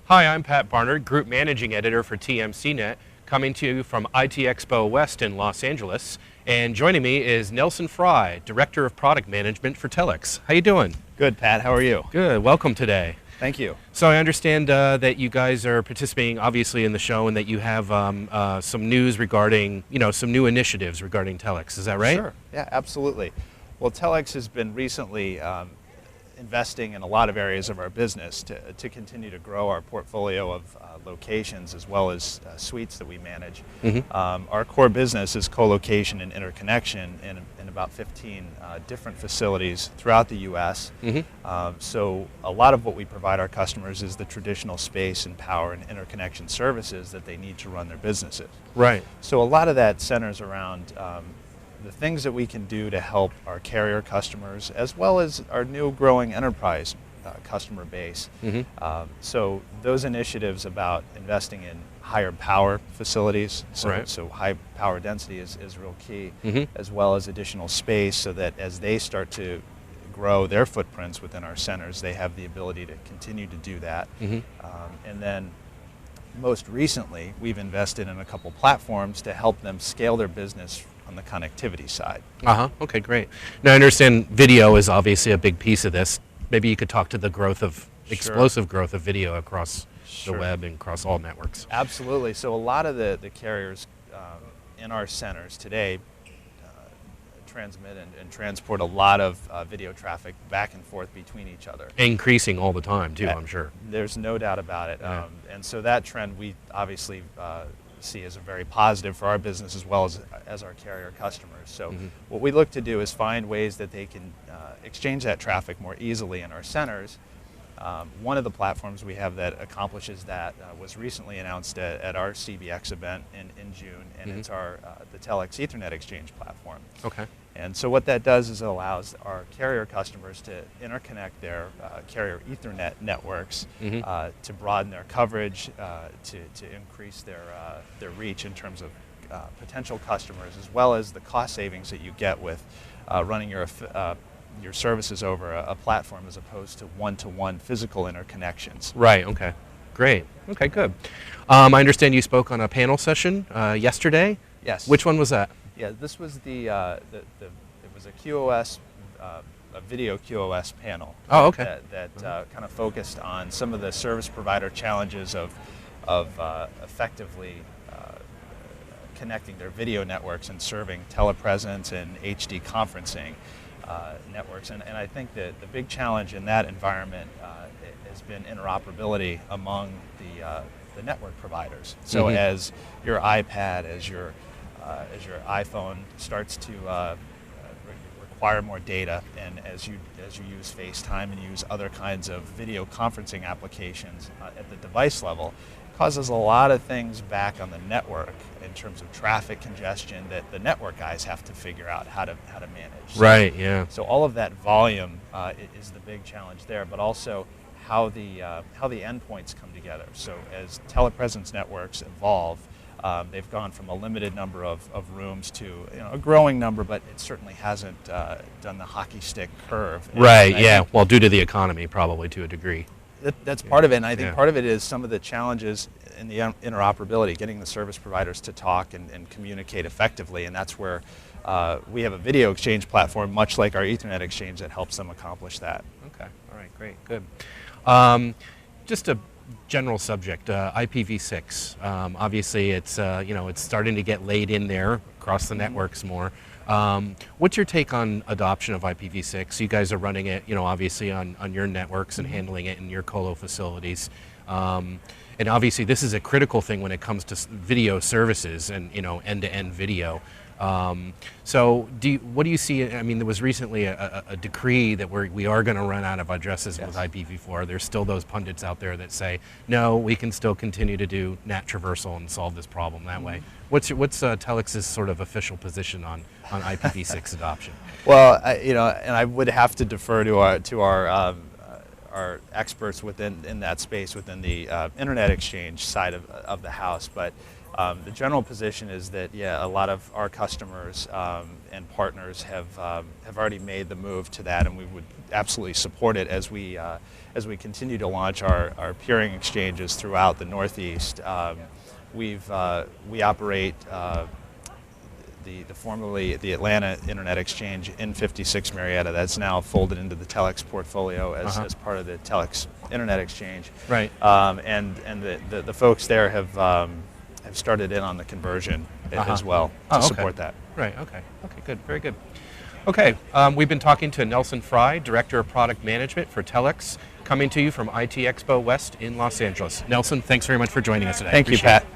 Hi, I'm Pat Barnard, Group Managing Editor for TMCnet, coming to you from IT Expo West in Los Angeles. And joining me is Nelson Frye, Director of Product Management for Telx. How you doing? Good, Pat. How are you? Good. Welcome today. Thank you. So I understand that you guys are participating, obviously, in the show, and that you have some news regarding, some new initiatives regarding Telx. Is that right? Sure. Yeah, absolutely. Well, Telx has been recently investing in a lot of areas of our business to continue to grow our portfolio of locations as well as suites that we manage. Our core business is co-location and interconnection in about 15 different facilities throughout the U.S. So a lot of what we provide our customers is the traditional space and power and interconnection services that they need to run their businesses. Right. So a lot of that centers around the things that we can do to help our carrier customers as well as our new growing enterprise customer base. So those initiatives about investing in higher power facilities, so high power density is real key, as well as additional space so that as they start to grow their footprints within our centers, they have the ability to continue to do that. And then most recently, we've invested in a couple platforms to help them scale their business on the connectivity side. Okay, great. Now I understand video is obviously a big piece of this. Maybe you could talk to the growth of, explosive growth of video across the web and across all networks. Absolutely. So a lot of the carriers in our centers today transmit and transport a lot of video traffic back and forth between each other. Increasing all the time too, I'm sure. There's no doubt about it. And so that trend we obviously see as a very positive for our business as well as our carrier customers. So what we look to do is find ways that they can exchange that traffic more easily in our centers. One of the platforms we have that accomplishes that was recently announced at our CBX event in June, and it's the Telx Ethernet Exchange platform. Okay. And so what that does is it allows our carrier customers to interconnect their carrier Ethernet networks to broaden their coverage, to increase their reach in terms of potential customers, as well as the cost savings that you get with running your services over a platform as opposed to one-to-one physical interconnections. Right, okay. Great. Okay, good. I understand you spoke on a panel session yesterday? Yes. Which one was that? Yeah, this was it was a QoS, a video QoS panel. Oh, okay. That kind of focused on some of the service provider challenges of effectively connecting their video networks and serving telepresence and HD conferencing networks. And I think that the big challenge in that environment has been interoperability among the network providers. So as your iPad, as your iPhone starts to require more data, and as you use FaceTime and use other kinds of video conferencing applications at the device level, it causes a lot of things back on the network in terms of traffic congestion that the network guys have to figure out how to manage. Right. Yeah. So all of that volume is the big challenge there, but also how the endpoints come together. So as telepresence networks evolve, they've gone from a limited number of rooms to a growing number, but it certainly hasn't done the hockey stick curve. Right, yeah. Well, due to the economy, probably to a degree. That's part of it, and I think part of it is some of the challenges in the interoperability, getting the service providers to talk and communicate effectively, and that's where we have a video exchange platform, much like our Ethernet exchange, that helps them accomplish that. Okay, all right, great, good. Just a general subject, IPv6. Obviously, it's it's starting to get laid in there across the networks more. What's your take on adoption of IPv6? You guys are running it, obviously on your networks and handling it in your colo facilities. And obviously, this is a critical thing when it comes to video services and end-to-end video. So what do you see? I mean, there was recently a decree that we are going to run out of addresses with IPv4. There's still those pundits out there that say, no, we can still continue to do NAT traversal and solve this problem that way. What's Telx's sort of official position on IPv6 adoption? Well, and I would have to defer to our experts in that space within the Internet Exchange side of the house, but The general position is that, yeah, a lot of our customers and partners have already made the move to that, and we would absolutely support it as we continue to launch our peering exchanges throughout the Northeast. We operate formerly the Atlanta Internet Exchange in 56 Marietta. That's now folded into the Telx portfolio as part of the Telx Internet Exchange. Right. And the folks there have started in on the conversion as well to support that. Right. Okay. Okay. Good. Very good. Okay. We've been talking to Nelson Frye, Director of Product Management for Telx, coming to you from IT Expo West in Los Angeles. Nelson, thanks very much for joining us today. Thank you, Pat.